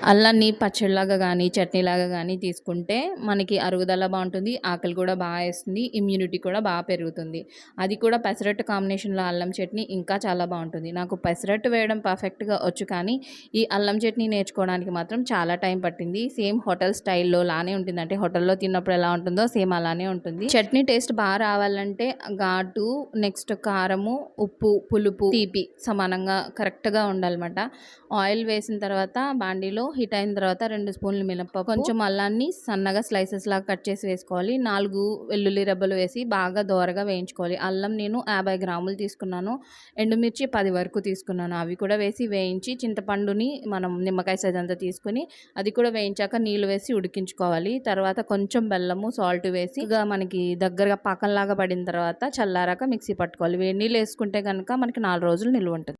అల్లాన్ని పచ్చడిలాగా గానీ, చట్నీలాగా గానీ తీసుకుంటే మనకి అరుగుదల బావుంటుంది. ఆకలి కూడా ఏస్తుంది. ఇమ్యూనిటీ కూడా పెరుగుతుంది. అది కూడా పెసరట్టు కాంబినేషన్‌లో అల్లం చట్నీ ఇంకా చాలా బావుంటుంది. నాకు పెసరట్టు వేయడం పర్ఫెక్ట్‌గా వచ్చు కానీ, ఈ అల్లం చట్నీ నేర్చుకోవడానికి మాత్రం చాలా టైం పట్టింది. సేమ్ హోటల్ స్టైల్‌లో లానే ఉంటుంది. అంటే హోటల్‌లో తిన్నప్పుడు ఎలా ఉంటుందో సేమ్ అలానే ఉంటుంది. చట్నీ టేస్ట్ రావాలంటే ఘాటు, నెక్స్ట్ కారము, ఉప్పు, పులుపు, తీపి సమానంగా కరెక్ట్‌గా ఉండాలన్నమాట. ఆయిల్ వేసిన తర్వాత బాండీలో హీట్ అయిన తర్వాత 2 స్పూన్లు మినపప్పు, కొంచెం అల్లాన్ని సన్నగా స్లైసెస్ లాగా కట్ చేసి వేసుకోవాలి. 4 వెల్లుల్లి రెబ్బలు వేసి బాగా దోరగా వేయించుకోవాలి. అల్లం నేను 50 గ్రాములు తీసుకున్నాను. ఎండుమిర్చి 10 వరకు తీసుకున్నాను. అవి కూడా వేసి వేయించి చింతపండుని మనం నిమ్మకాయ సైజ్ అంతా తీసుకుని అది కూడా వేయించాక నీళ్ళు వేసి ఉడికించుకోవాలి. తర్వాత కొంచెం బెల్లము, సాల్ట్ వేసి మనకి దగ్గరగా పాకంలాగా పడిన తర్వాత చల్లారాక మిక్సీ పట్టుకోవాలి. వేడి నీళ్ళు వేసుకుంటే కనుక మనకి 4 రోజులు నిల్వ ఉంటుంది.